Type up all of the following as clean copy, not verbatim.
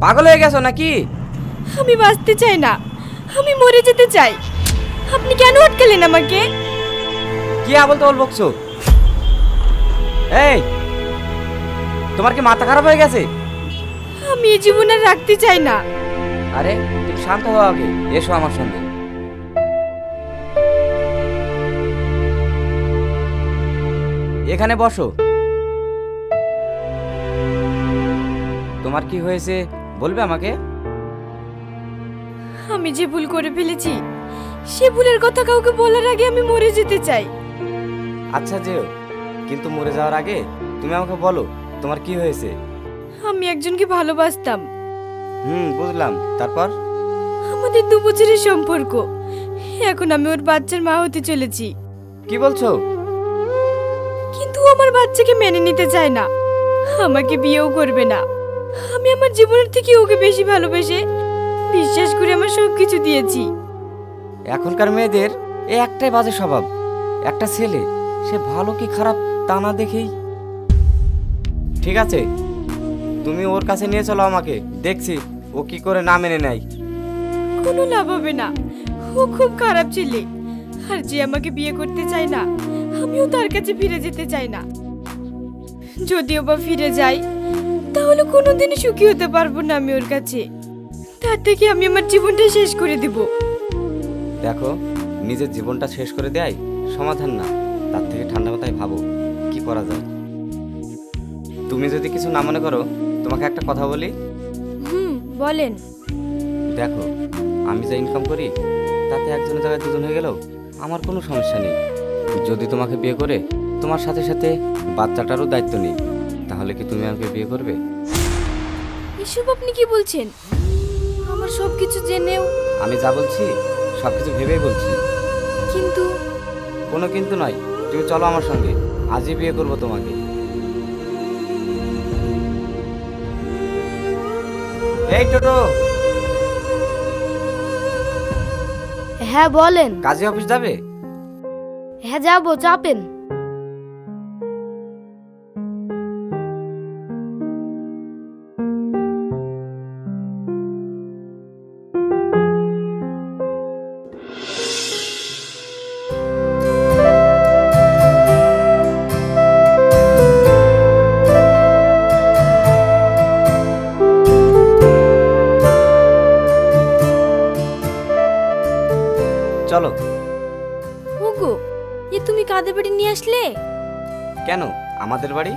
পাগল হয়ে গেছো নাকি? আমি বাঁচতে চাই না, আমি মরে যেতে চাই। আপনি কেন আটকালেন আমাকে? কি আবল তাবল বকছো? এই, তোমার কি মাথা খারাপ হয়ে গেছে? আমি এই জীবন আর রাখতে চাই না। আরে তুমি শান্ত হও আগে, এসো আমার সঙ্গে। এখানে বসো। তোমার কি হয়েছে বলবে আমাকে? আমি যে ভুল করে ফেলেছি, সে ভুলের কথা কাউকে বলার আগে আমি মরে যেতে চাই। আচ্ছা যেও, কিন্তু মরে যাওয়ার আগে তুমি আমাকে বলো তোমার কি হয়েছে। আমি একজনকে ভালোবাসতাম। বুঝলাম, তারপর? আমাদের 2 বছরের সম্পর্ক, এখন আমি ওর বাচ্চার মা হতে চলেছি। কি বলছো? কিন্তু ও আমার বাচ্চাকে মেনে নিতে চায় না, আমাকে বিয়েও করবে না। আমি আমার জীবনের থেকে ওকে বেশি ভালোবেসে বিশ্বাস করে আমার সবকিছু দিয়েছি। এখনকার মেয়েদের এই একটাই বাজে স্বভাব, একটা ছেলে সে ভালো কি খারাপ তা না দেখেই। ঠিক আছে, তুমি ওর কাছে নিয়ে চলো আমাকে, দেখছি ও কি করে না মেনে নেয়। কোনো লাভ হবে না, ও খুব খারাপ ছেলে। আর যে আমাকে বিয়ে করতে চায় না, আমিও তার কাছে ফিরে যেতে চাই না। যদিও বা ফিরে যাই, তাহলে কোনোদিনই সুখী হতে পারবো না আমি ওর কাছে। তার থেকে আমি আমার জীবনটা শেষ করে দেব। দেখো, নিজের জীবনটা শেষ করে দেয় সমাধান না, তার থেকে ঠান্ডা মাথায় ভাবো কি করা যায়। তুমি যদি কিছু না মনে করো, তোমাকে একটা কথা বলি। বলেন। দেখো, আমি যা ইনকাম করি তাতে একজনের জায়গায় 2জন হয়ে গেলেও আমার কোনো সমস্যা নেই। যদি তোমাকে বিয়ে করে তোমার সাথে সাথে বাচ্চাটারও দায়িত্ব নেই, তাহলে কি তুমি আমাকে বিয়ে করবে? এসব আপনি কি বলছেন? আমার সবকিছু জেনেও। আমি যা বলছি সবকিছু ভেবেই বলছি। কিন্তু কোনো কিন্তু নয়, তুমি চলো আমার সঙ্গে, আজই বিয়ে করবো তোমাকে। এই টোটো। হ্যাঁ বলেন। কাজী অফিস যাবে? হ্যাঁ যাবো, চাপেন। চলো। ওগো, এ তুমি কাদের বাড়ি নিয়ে আসলে? কেন, আমাদের বাড়ি।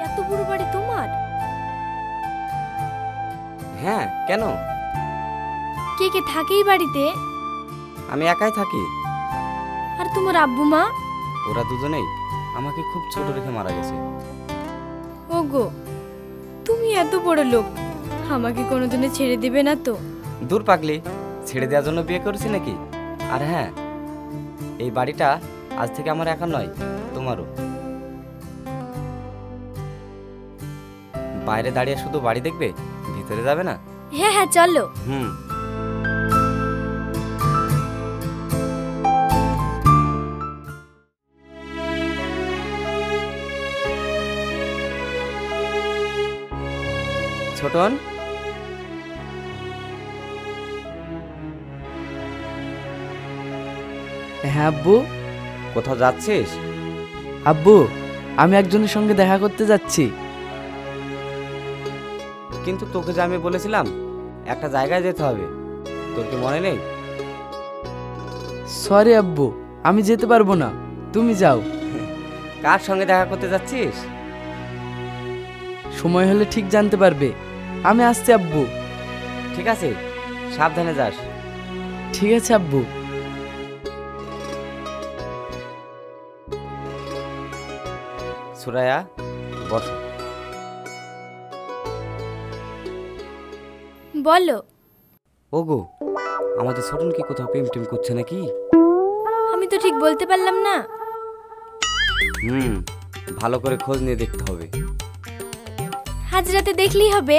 এত বড় বাড়ি তোমার? হ্যাঁ, কেন? কে কে থাকে এই বাড়িতে? আমি একাই থাকি। আর তোমার আব্বু মা? ওরা দুজনেই আমাকে খুব ছোট রেখে মারা গেছে। ওগো, তুমি এত বড় লোক, আমাকে কোনোদিনও ছেড়ে দেবে না তো? দূর পাগলি, ছেড়ে দেওয়ার জন্য বিয়ে করেছি নাকি? আর হ্যাঁ, এই বাড়িটা আজ থেকে আমার একা নয়, তোমারও। বাইরে দাঁড়িয়ে শুধু বাড়ি দেখবে, ভিতরে যাবে না? হ্যাঁ হ্যাঁ চলো। ছোটন, হ্যাঁ আব্বু। কোথাও যাচ্ছিস? আব্বু, আমি একজনের সঙ্গে দেখা করতে যাচ্ছি। কিন্তু তোকে যে আমি বলেছিলাম একটা জায়গায় যেতে হবে, তোর কি মনে নেই? সরি আব্বু, আমি যেতে পারবো না, তুমি যাও। কার সঙ্গে দেখা করতে যাচ্ছিস? সময় হলে ঠিক জানতে পারবে। আমি আসছি আব্বু। ঠিক আছে, সাবধানে যাস। ঠিক আছে আব্বু। সুরায়া, বসো। বলো। ওগো, আমাদের ছোটন কি কোথাও প্রেম টেম করছে নাকি? আমি তো ঠিক বলতে পারলাম না। ভালো করে খোঁজ নিয়ে দেখতে হবে। আজ রাতে দেখলেই হবে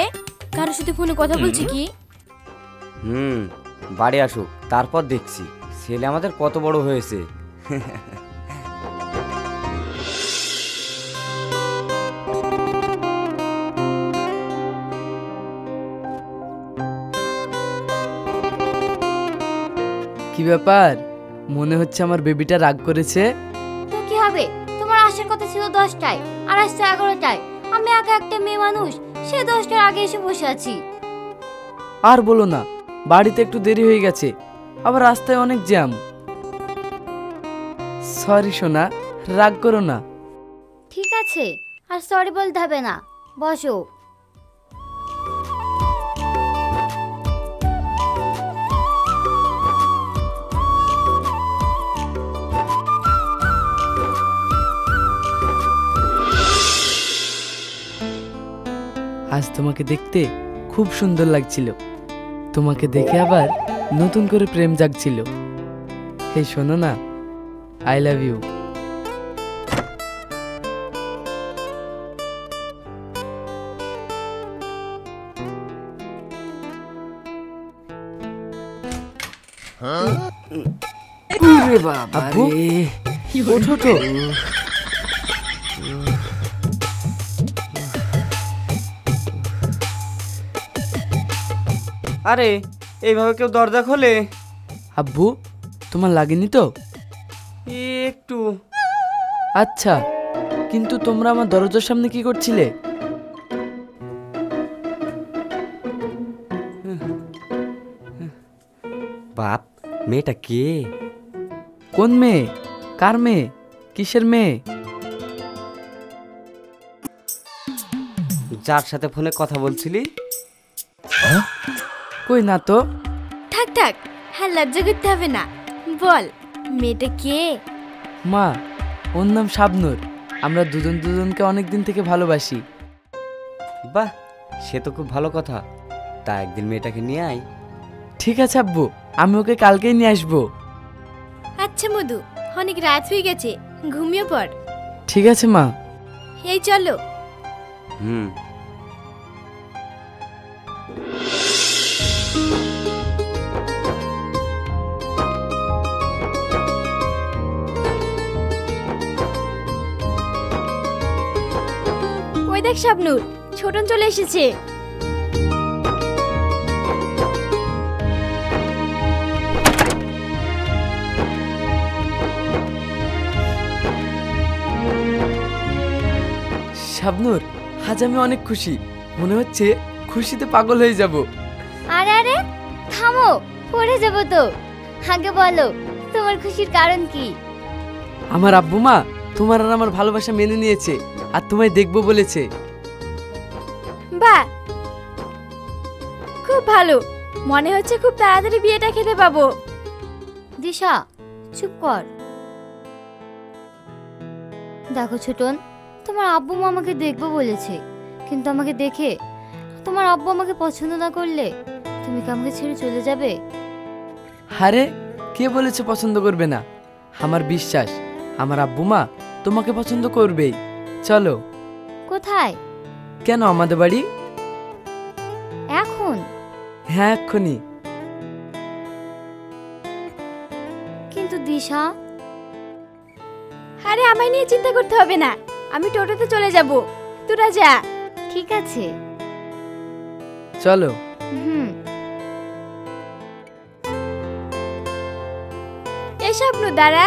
কারোর সাথে ফোনে কথা বলছি কি। বাড়ি আসুক, তারপর দেখছি ছেলে আমাদের কত বড় হয়েছে। কি ব্যাপার, মনে হচ্ছে আমার বেবিটা রাগ করেছে। তো কি হবে, তোমার আসার কথা ছিল 10টায় আর আসছে 11টায়। আমি একা একটা মেয়ে মানুষ, সে 10টার আগে এসে বসে আছি। আর বলো না, বাড়িতে একটু দেরি হয়ে গেছে, আবার রাস্তায় অনেক জ্যাম। সরি সোনা, রাগ করো না। ঠিক আছে, আর সরি বলতে হবে না, বসো। আজ তোমাকে দেখতে খুব সুন্দর লাগছিল, তোমাকে দেখে আবার নতুন করে প্রেম জাগছিল। হে শোনো না, আই লাভ ইউ। আব্বু, ওঠো তো। আরে এইভাবে কেউ দরজা খোলে? আব্বু, তোমার লাগেনি তো? একটু। আচ্ছা, কিন্তু তোমরা আমার দরজার সামনে কি করছিলে? বাপ, মেয়েটা কে? কোন মেয়ে? কার মেয়ে? কিসের মেয়ে? যার সাথে ফোনে কথা বলছিলি? কই না তো। থাক থাক, হ্যাঁ লজ্জা করতে হবে না, বল মেয়েটা কে? মা, ওর নাম শাবনূর। আমরা দুজন দুজনকে অনেক দিন থেকে ভালোবাসি। বাহ, সে তো খুব ভালো কথা। তা একদিন মেয়েটাকে নিয়ে আয়। ঠিক আছে আব্বু, আমি ওকে কালকেই নিয়ে আসবো। আচ্ছা মধু, অনেক রাত হয়ে গেছে, ঘুমিয়ে পড়। ঠিক আছে মা। এই চলো। হুম। ওই দেখ শাবনূর, ছোটন চলে এসেছে। শাবনূর, আজ আমি অনেক খুশি, মনে হচ্ছে খুশিতে পাগল হয়ে যাব। আরে আরে, থামো, পড়ে যাবো তো। আগে বলো, তোমার খুশির কারণ কি? আমার আব্বু মা তোমার আর আমার ভালোবাসা মেনে নিয়েছে, আর তোমায় দেখবো বলেছে। বাহ, খুব ভালো, মনে হচ্ছে খুব তাড়াতাড়ি বিয়েটা খেতে পাবো। দিশা, চুপ কর। দেখো ছোটন, তোমার আব্বু মা আমাকে দেখবো বলেছে, কিন্তু আমাকে দেখে তোমার আব্বু আমাকে পছন্দ না করলে তুমি কি আমাকে ছেড়ে চলে যাবে? আরে, কে বলেছে পছন্দ করবে না? আমার বিশ্বাস আমার আব্বু মা তোমাকে পছন্দ করবেই। চলো। কোথায়? কেন, আমাদের বাড়ি। এখন? হ্যাঁ, এক্ষুনি। কিন্তু দিশা। আরে আমায় নিয়ে চিন্তা করতে হবে না, আমি টোটোতে চলে যাব, তোরা যা। ঠিক আছে। চলো। হুম। এই স্বপ্ন দাঁড়া।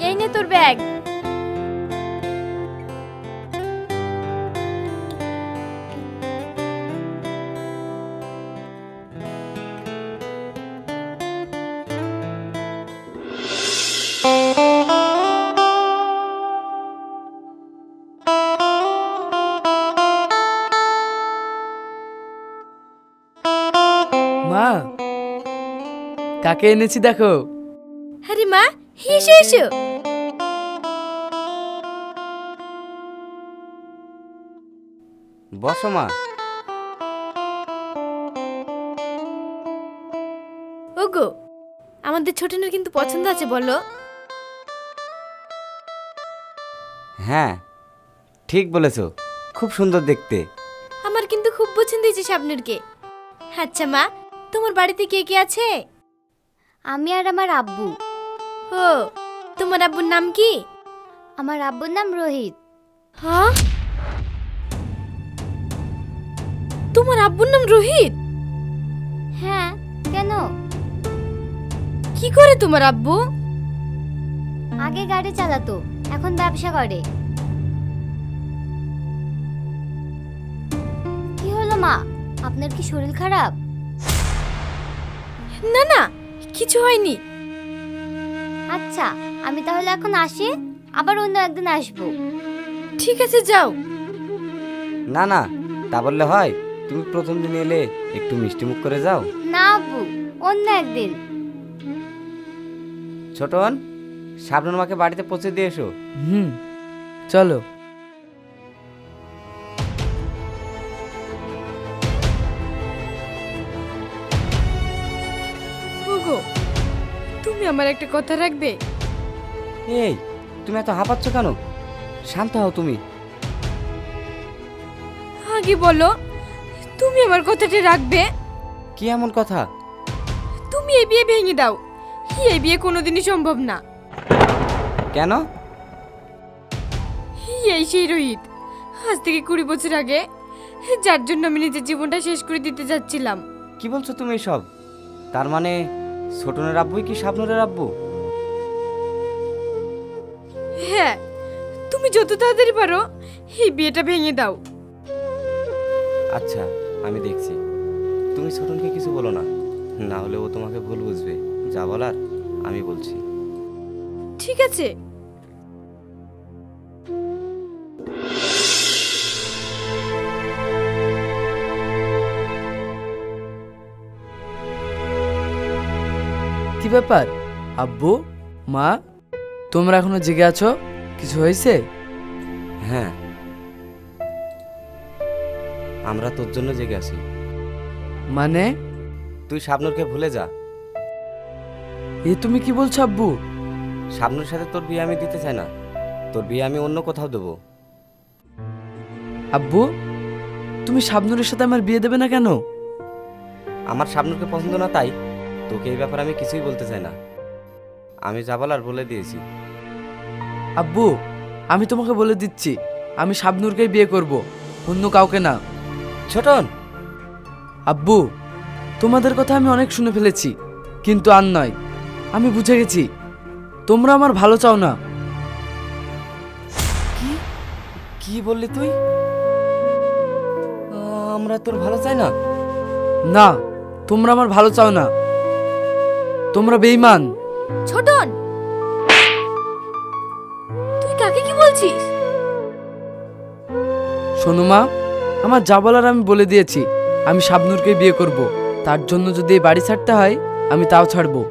এই নে তোর ব্যাগ। মা, কাকে এনেছি দেখো। আরে মা, এসো এসো। বসো মা। ওগো, আমাদের ছোটনের কিন্তু পছন্দ আছে বলো? হ্যাঁ, ঠিক বলেছো, খুব সুন্দর দেখতে। আমার কিন্তু খুব পছন্দ হয়েছে স্বপ্নরকে। আচ্ছা মা, তোমার বাড়িতে কে কে আছে? আমি আর আমার আব্বু। ও, তোমার আব্বুর নাম কি? আমার আব্বুর নাম রোহিত। হ্যাঁ, তোমার আব্বুর নাম রোহিত? হ্যাঁ, কেন? কি করে তোমার আব্বু? আগে গাড়ি চালাতো, এখন ব্যবসা করে। কি হলো মা, আপনার কি শরীর খারাপ? না না, কিছু হয়নি। আচ্ছা, আমি তাহলে এখন আসি, আবার অন্য একদিন আসবো। ঠিক আছে, যাও। না না, তা বললে হয়? তুমি প্রথম দিন এলে একটু মিষ্টি মুখ করে যাও। না আব্বু, অন্য একদিন। ছোটন, শাবনুর মাকে বাড়িতে পৌঁছে দিয়ে এসো। চলো। ওগো, তুমি আমার একটা কথা রাখবে? এই, তুমি এত হাঁপাচ্ছ কেন? শান্ত হও তুমি। আগে বলো, তুমি আমার কথাটা রাখবে? কি এমন কথা? তুমি এই বিয়ে ভেঙে দাও। এই বিয়ে কোনোদিনই সম্ভব না। কেন? এই সেই রোহিত, আজ থেকে 20 বছর আগে, যার জন্য আমি নিজের জীবনটা শেষ করে দিতে যাচ্ছিলাম। কি বলছো তুমি এসব? তার মানে ছোটনের আব্বুই কি শাবনুরের আব্বু? হ্যাঁ, তুমি যত তাড়াতাড়ি পারো এই বিয়েটা ভেঙে দাও। আচ্ছা, আমি দেখছি। তুমি ছোটনকে কিছু বলো না, না হলে ও তোমাকে ভুল বুঝবে। যা বলার আমি বলছি। ঠিক আছে। কি ব্যাপার আব্বু, মা, তোমরা এখনো জেগে আছো? কিছু হয়েছে? হ্যাঁ, আমরা তোর জন্য জেগে আছি। মানে? তুই শাবনুরকে ভুলে যা। এ তুমি কি বলছো আব্বু? শাবনুর সাথে তোর বিয়ে আমি দিতে চাই না। তোর বিয়ে আমি অন্য কোথাও দেবো। আব্বু, তুমি শাবনুরের সাথে আমার বিয়ে দেবে না কেন? আমার শাবনুরকে পছন্দ না, তাই তোকে এই ব্যাপারে আমি কিছুই বলতে চাই না। আমি যা বলার বলে দিয়েছি। আব্বু, আমি তোমাকে বলে দিচ্ছি, আমি শাবনুরকেই বিয়ে করব, অন্য কাউকে না। ছোটন! আব্বু, তোমাদের কথা আমি অনেক শুনে ফেলেছি, কিন্তু আর নয়। আমি বুঝে গেছি তোমরা আমার ভালো চাও না। কি বললি তুই? আমরা তোর ভালো চাই না? না, তোমরা আমার ভালো চাও না, তোমরা বেঈমান। ছোটন, তুই কাকে কি বলছিস? শোনো মা, আমার যা বলার আমি বলে দিয়েছি। আমি শাবনুরকে বিয়ে করব, তার জন্য যদি এই বাড়ি ছাড়তে হয় আমি তাও ছাড়বো।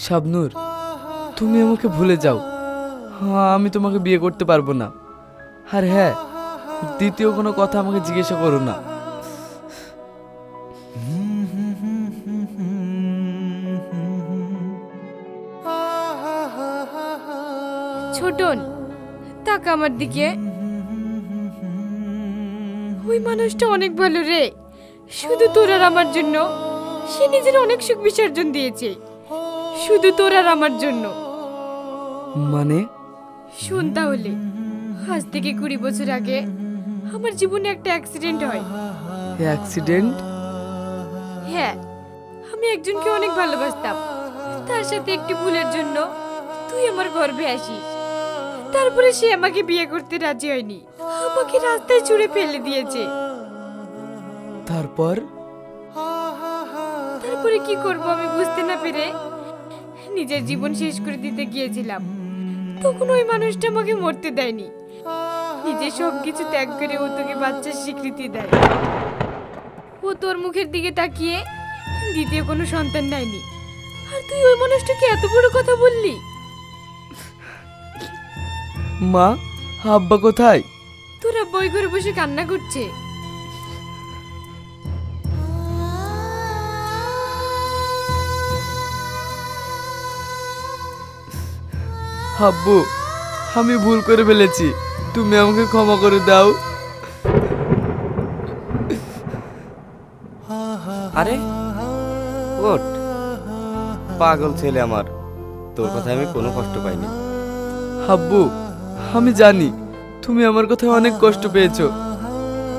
শাবনুর, তুমি আমাকে ভুলে যাও। আমি তোমাকে বিয়ে করতে পারবো না। আর হ্যাঁ, দ্বিতীয় কোনো কথা আমাকে জিজ্ঞাসা করো না। ছোটন, তাকা আমার দিকে। ওই মানুষটা অনেক ভালো রে। শুধু তোর আর আমার জন্য সে নিজের অনেক সুখ বিসর্জন দিয়েছে, শুধু তোর আর আমার জন্য। মানে? শোন তাহলে, আজ থেকে 20 বছর আগে আমার জীবনে একটা অ্যাক্সিডেন্ট হয়। অ্যাক্সিডেন্ট? হ্যাঁ, আমি একজনকে অনেক ভালোবাসতাম। তার সাথে একটি ভুলের জন্য তুই আমার গর্ভে আসিস। তারপরে সে আমাকে বিয়ে করতে রাজি হয়নি, আমাকে রাস্তায় ছুঁড়ে ফেলে দিয়েছে। তারপর? তারপরে কি করব আমি বুঝতে না পেরে নিজের জীবন শেষ করে দিতে গিয়েছিলাম। তখন ওই মানুষটা আমাকে মরতে দেয়নি, নিজে সবকিছু ত্যাগ করে ও তোকে বাচ্চার স্বীকৃতি দেয়। ও তোর মুখের দিকে তাকিয়ে দ্বিতীয় কোনো সন্তান নেয়নি, আর তুই ওই মানুষটাকে এত বড় কথা বললি? মা, আব্বা কোথায়? তোরা বই ঘরে বসে কান্না করছে। আব্বু, আমি ভুল করে ফেলেছি, তুমি আমাকে ক্ষমা করে দাও। আরে ওঠ, পাগল ছেলে আমার, তোর কথায় আমি কোনো কষ্ট পাইনি। আব্বু, আমি জানি তুমি আমার কথায় অনেক কষ্ট পেয়েছো,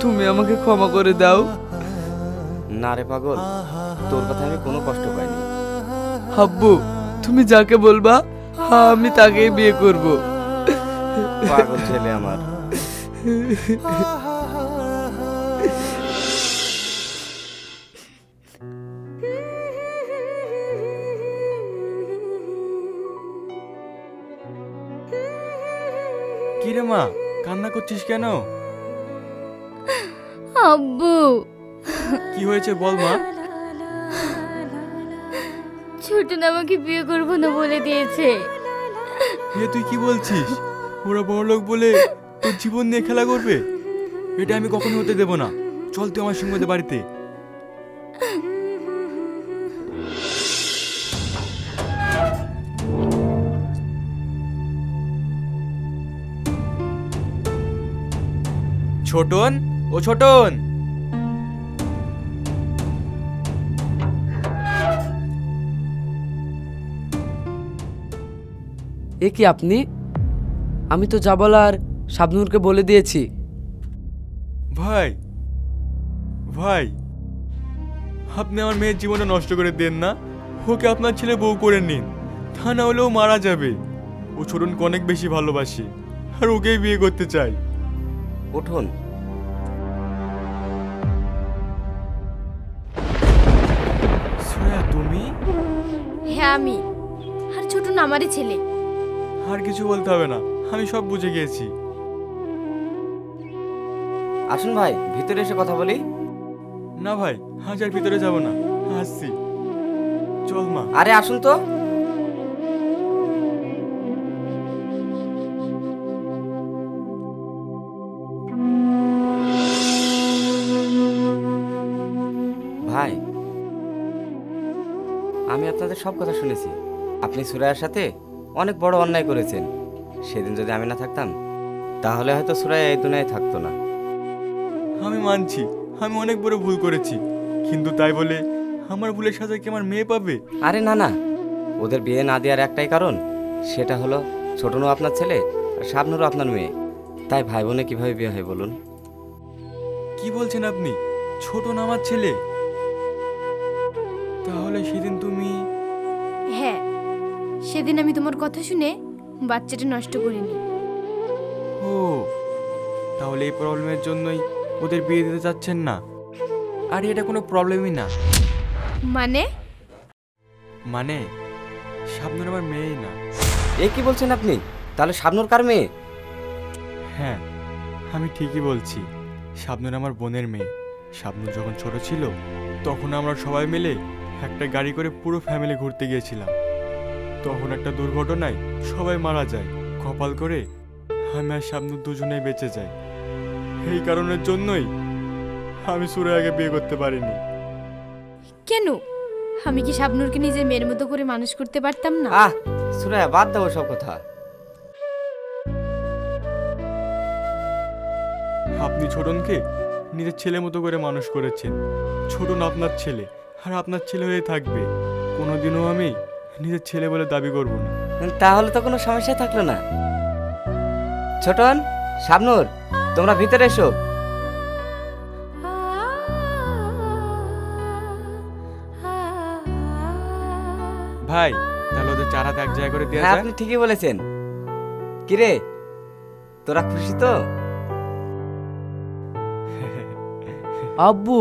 তুমি আমাকে ক্ষমা করে দাও। না রে পাগল, তোর কথায় আমি কোনো কষ্ট পাইনি। আব্বু, তুমি যাকে বলবা আমি তাকেই বিয়ে করব। পাগল ছেলে আমার। কি রে মা, কান্না করছিস কেন? আব্বু, কি হয়েছে বল মা। ছোটন আমাকে বিয়ে করবো না বলে দিয়েছে। এ তুই কি বলছিস? ওরা বড় লোক বলে তোর জীবন নিয়ে খেলা করবে? এটা আমি কখনো হতে দেব না। চল তুই আমার সঙ্গে ওদের বাড়িতে। ছোটন, ও ছোটন। এ কি আপনি? আমি তো যা বলার শাবনূরকে বলে দিয়েছি। ভাই, ভাই, আপনি আমার মেয়ের জীবনটা নষ্ট করে দেন না। ওকে আপনার ছেলে বউ করে নিন, তা না হলেও মারা যাবে। ও ছোটনকে অনেক বেশি ভালোবাসে আর ওকেই বিয়ে করতে চাই। উঠুন। শ্রেয়া, তুমি? হ্যাঁ আমি, আর ছোটন আমারই ছেলে। আর কিছু বলতে হবে না, আমি সব বুঝে গিয়েছি। আসুন ভাই, ভিতরে এসে কথা বলি। না ভাই, আজ আর ভিতরে যাব না, আসছি। চল মা। আরে আসুন তো। ভাই, আমি আপনাদের সব কথা শুনেছি। আপনি সুরাইয়ার সাথে অনেক বড় অন্যায় করেছেন। সেদিন যদি আমি না থাকতাম, তাহলে হয়তো সুরাইয়া এই দুনিয়ায় থাকতো না। আমি মানছি আমি অনেক বড় ভুল করেছি, কিন্তু তাই বলে আমার ভুলের সাজা কি আমার মেয়ে পাবে? আরে না না, ওদের বিয়ে না দেওয়ার একটাই কারণ, সেটা হলো ছোটনও আপনার ছেলে আর শাবনূরও আপনার মেয়ে। তাই ভাই বোনে কিভাবে বিয়ে হয় বলুন? কি বলছেন আপনি? ছোটন আমার ছেলে? তাহলে সেদিন তুমি... হ্যাঁ, সেদিন আমি তোমার কথা শুনে বাচ্চাটা নষ্ট করিনি। ও, তাহলে এই প্রবলেমের জন্যই ওদের বিয়ে দিতে চাচ্ছেন না? আর এটা কোনো প্রবলেমই না। মানে? মানে শাবনূর আমার মেয়েই না। এ কি বলছেন আপনি? তাহলে শাবনূর কার মেয়ে? হ্যাঁ, আমি ঠিকই বলছি, শাবনূর আমার বোনের মেয়ে। শাবনূর যখন ছোট ছিল, তখন আমরা সবাই মিলে একটা গাড়ি করে পুরো ফ্যামিলি ঘুরতে গিয়েছিলাম। তখন একটা দুর্ঘটনায় সবাই মারা যায়। কপাল করে আমি আর শাবনূর দুজনেই বেঁচে যাই। এই কারণের জন্যই আমি সুরাইয়াকে বিয়ে করতে পারিনি। কেন? আমি কি শাবনূরকে নিজের মেয়ের মতো করে মানুষ করতে পারতাম না? সুরাইয়া, বাদ দাও সব কথা। আপনি ছোটনকে নিজের ছেলের মতো করে মানুষ করেছেন। ছোটন আপনার ছেলে আর আপনার ছেলে হয়ে থাকবে। কোনোদিনও আমি নিজের ছেলে বলে দাবি করব না। তাহলে তো কোনো সমস্যা থাকলো না। ছোটন, শাবনূর, তোমরা ভিতরে এসো। ভাই, তাহলে ওদের চার হাত এক জায়গায় করে দেওয়া হ্যাঁ, যায়? আপনি ঠিকই বলেছেন। কিরে, তোরা খুশি তো? আব্বু,